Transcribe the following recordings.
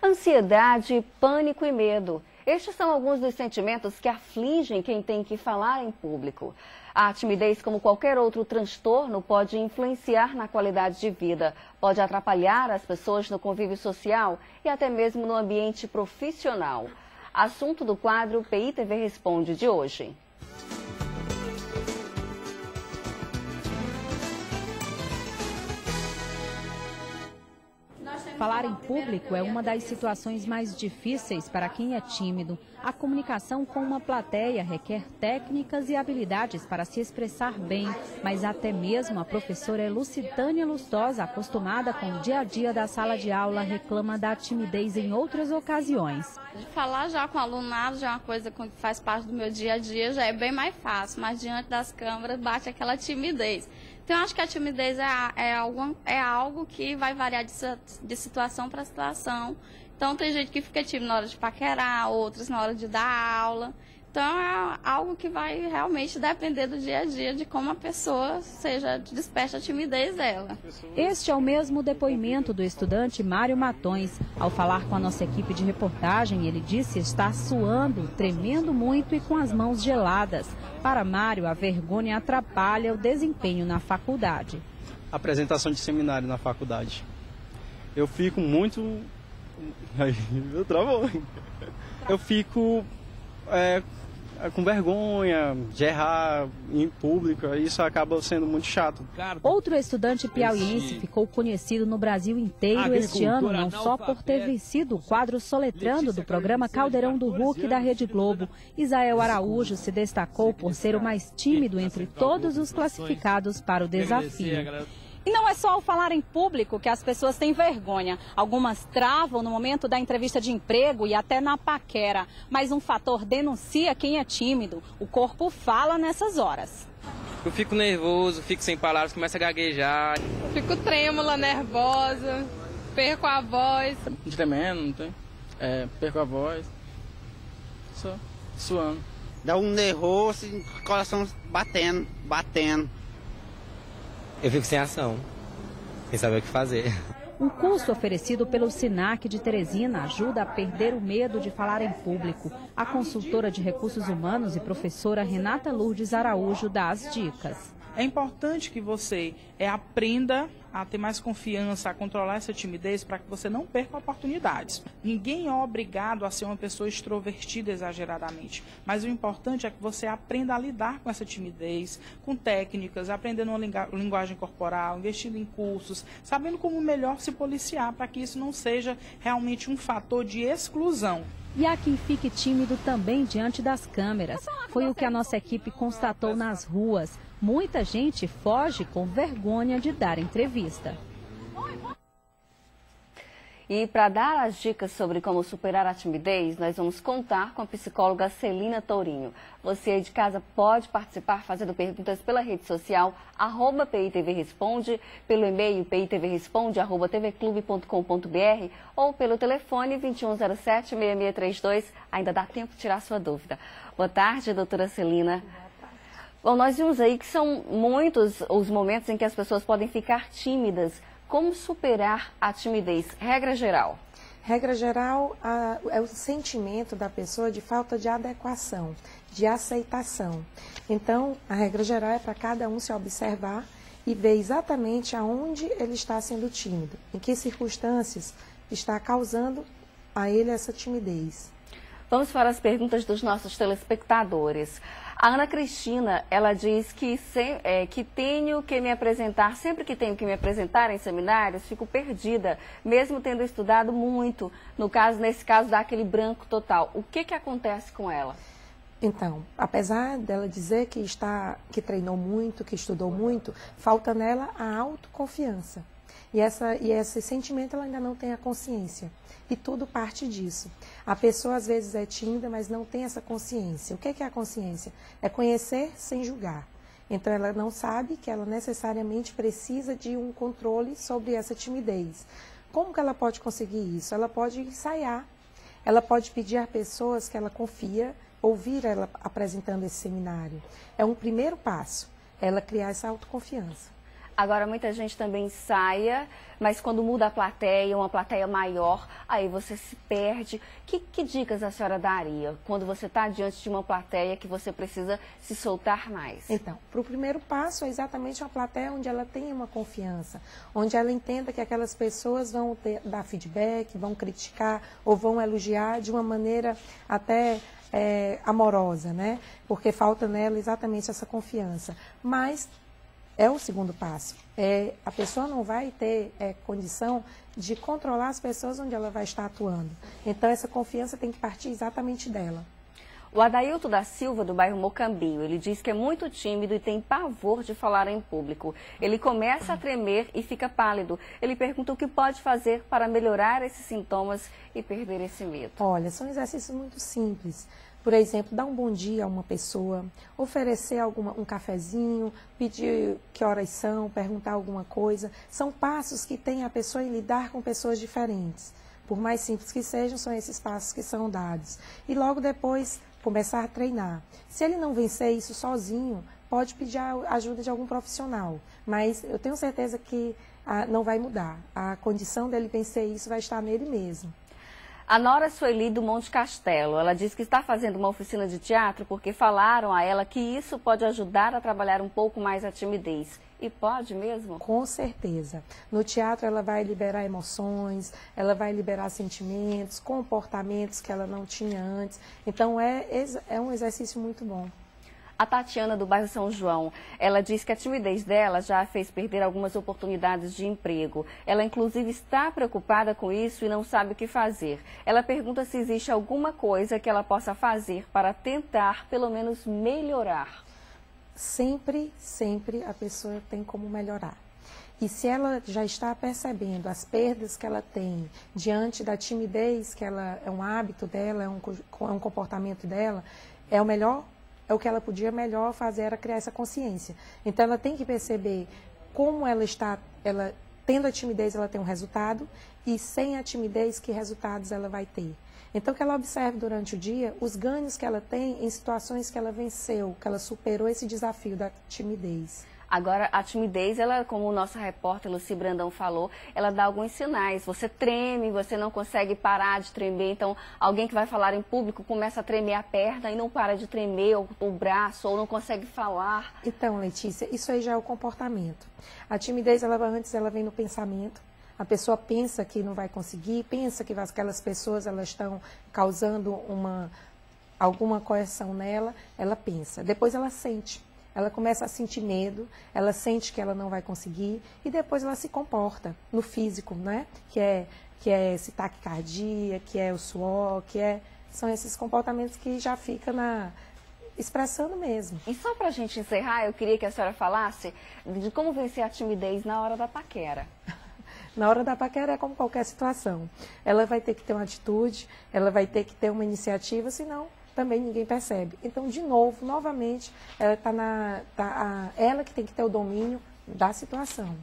Ansiedade, pânico e medo. Estes são alguns dos sentimentos que afligem quem tem que falar em público. A timidez, como qualquer outro transtorno, pode influenciar na qualidade de vida, pode atrapalhar as pessoas no convívio social e até mesmo no ambiente profissional. Assunto do quadro PITV Responde de hoje. Falar em público é uma das situações mais difíceis para quem é tímido. A comunicação com uma plateia requer técnicas e habilidades para se expressar bem, mas até mesmo a professora Lucitânia Lustosa, acostumada com o dia a dia da sala de aula, reclama da timidez em outras ocasiões. Falar já com o alunado já é uma coisa que faz parte do meu dia a dia, já é bem mais fácil, mas diante das câmeras bate aquela timidez. Então, eu acho que a timidez é algo que vai variar de situação para situação. Então, tem gente que fica tímido na hora de paquerar, outros na hora de dar aula. Então, é algo que vai realmente depender do dia a dia, de como a pessoa desperte a timidez dela. Este é o mesmo depoimento do estudante Mário Matões. Ao falar com a nossa equipe de reportagem, ele disse estar suando, tremendo muito e com as mãos geladas. Para Mário, a vergonha atrapalha o desempenho na faculdade. Apresentação de seminário na faculdade. Eu fico muito... Eu travou. Eu fico com vergonha de errar em público. Isso acaba sendo muito chato. Outro estudante piauiense ficou conhecido no Brasil inteiro este ano, não só por ter vencido o quadro Soletrando do programa Caldeirão do Hulk da Rede Globo. Isael Araújo se destacou por ser o mais tímido entre todos os classificados para o desafio. E não é só ao falar em público que as pessoas têm vergonha. Algumas travam no momento da entrevista de emprego e até na paquera. Mas um fator denuncia quem é tímido. O corpo fala nessas horas. Eu fico nervoso, fico sem palavras, começo a gaguejar. Eu fico trêmula, nervosa, perco a voz. Tremendo, não tem? Perco a voz. Só suando. Dá um nervoso, coração batendo. Eu fico sem ação, sem saber o que fazer. Um curso oferecido pelo SINAC de Teresina ajuda a perder o medo de falar em público. A consultora de recursos humanos e professora Renata Lourdes Araújo dá as dicas. É importante que você aprenda a ter mais confiança, a controlar essa timidez para que você não perca oportunidades. Ninguém é obrigado a ser uma pessoa extrovertida exageradamente, mas o importante é que você aprenda a lidar com essa timidez, com técnicas, aprendendo uma linguagem corporal, investindo em cursos, sabendo como melhor se policiar para que isso não seja realmente um fator de exclusão. E há quem fique tímido também diante das câmeras. Foi o que a nossa equipe constatou nas ruas. Muita gente foge com vergonha de dar entrevista. E para dar as dicas sobre como superar a timidez, nós vamos contar com a psicóloga Celina Tourinho. Você aí de casa pode participar fazendo perguntas pela rede social, @PITV Responde, pelo e-mail pitvresponde@tvclube.com.br ou pelo telefone 2107-6632. Ainda dá tempo de tirar sua dúvida. Boa tarde, doutora Celina. Bom, nós vimos aí que são muitos os momentos em que as pessoas podem ficar tímidas. Como superar a timidez? Regra geral. Regra geral é o sentimento da pessoa de falta de adequação, de aceitação. Então, a regra geral é para cada um se observar e ver exatamente aonde ele está sendo tímido, em que circunstâncias está causando a ele essa timidez. Vamos para as perguntas dos nossos telespectadores. A Ana Cristina, ela diz que tenho que me apresentar, sempre que tenho que me apresentar em seminários, fico perdida, mesmo tendo estudado muito. Nesse caso, dá aquele branco total. O que acontece com ela? Então, apesar dela dizer que treinou muito, que estudou muito, falta nela a autoconfiança. E esse sentimento ela ainda não tem a consciência. E tudo parte disso. A pessoa às vezes é tímida, mas não tem essa consciência. O que é a consciência? É conhecer sem julgar. Então ela não sabe que ela necessariamente precisa de um controle sobre essa timidez. Como que ela pode conseguir isso? Ela pode ensaiar. Ela pode pedir a pessoas que ela confia, ouvir ela apresentando esse seminário. É um primeiro passo, ela criar essa autoconfiança. Agora, muita gente também ensaia, mas quando muda a plateia, uma plateia maior, aí você se perde. Que dicas a senhora daria quando você está diante de uma plateia que você precisa se soltar mais? Então, para o primeiro passo é exatamente uma plateia onde ela tenha uma confiança, onde ela entenda que aquelas pessoas vão dar feedback, vão criticar ou vão elogiar de uma maneira até amorosa, né? Porque falta nela exatamente essa confiança. Mas é o segundo passo. A pessoa não vai ter condição de controlar as pessoas onde ela vai estar atuando. Então, essa confiança tem que partir exatamente dela. O Adailto da Silva, do bairro Mocambinho, ele diz que é muito tímido e tem pavor de falar em público. Ele começa a tremer e fica pálido. Ele pergunta o que pode fazer para melhorar esses sintomas e perder esse medo. Olha, são exercícios muito simples. Por exemplo, dar um bom dia a uma pessoa, oferecer um cafezinho, pedir que horas são, perguntar alguma coisa. São passos que tem a pessoa em lidar com pessoas diferentes. Por mais simples que sejam, são esses passos que são dados. E logo depois, começar a treinar. Se ele não vencer isso sozinho, pode pedir a ajuda de algum profissional. Mas eu tenho certeza que não vai mudar. A condição dele vencer isso vai estar nele mesmo. A Nora Sueli, do Monte Castelo, ela diz que está fazendo uma oficina de teatro porque falaram a ela que isso pode ajudar a trabalhar um pouco mais a timidez. E pode mesmo? Com certeza. No teatro ela vai liberar emoções, ela vai liberar sentimentos, comportamentos que ela não tinha antes. Então é um exercício muito bom. A Tatiana, do bairro São João, ela diz que a timidez dela já a fez perder algumas oportunidades de emprego. Ela, inclusive, está preocupada com isso e não sabe o que fazer. Ela pergunta se existe alguma coisa que ela possa fazer para tentar, pelo menos, melhorar. Sempre a pessoa tem como melhorar. E se ela já está percebendo as perdas que ela tem diante da timidez, que ela é um hábito dela, é um comportamento dela, o que ela podia melhor fazer era criar essa consciência. Então, ela tem que perceber como tendo a timidez, ela tem um resultado, e sem a timidez, que resultados ela vai ter. Então, que ela observe durante o dia os ganhos que ela tem em situações que ela venceu, que ela superou esse desafio da timidez. Agora, a timidez, ela, como o nosso repórter Luci Brandão falou, ela dá alguns sinais. Você treme, você não consegue parar de tremer. Então, alguém que vai falar em público começa a tremer a perna e não para de tremer o braço, ou não consegue falar. Então, Letícia, isso aí já é o comportamento. A timidez, ela vem no pensamento. A pessoa pensa que não vai conseguir, pensa que aquelas pessoas elas estão causando alguma coerção nela, ela pensa. Depois ela sente. Ela começa a sentir medo, ela sente que ela não vai conseguir e depois ela se comporta no físico, né? Que é esse taquicardia, que é o suor, são esses comportamentos que já fica expressando mesmo. E só para a gente encerrar, eu queria que a senhora falasse de como vencer a timidez na hora da paquera. Na hora da paquera é como qualquer situação. Ela vai ter que ter uma atitude, ela vai ter que ter uma iniciativa, senão também ninguém percebe. Então, novamente, ela que tem que ter o domínio da situação.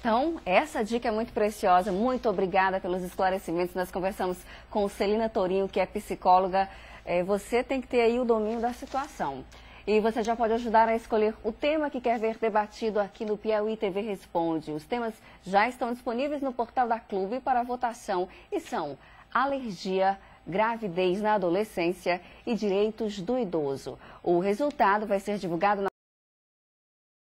Então, essa dica é muito preciosa. Muito obrigada pelos esclarecimentos. Nós conversamos com Celina Tourinho, que é psicóloga. Você tem que ter aí o domínio da situação. E você já pode ajudar a escolher o tema que quer ver debatido aqui no Piauí TV Responde. Os temas já estão disponíveis no portal da Clube para votação e são alergia, gravidez na adolescência e direitos do idoso. O resultado vai ser divulgado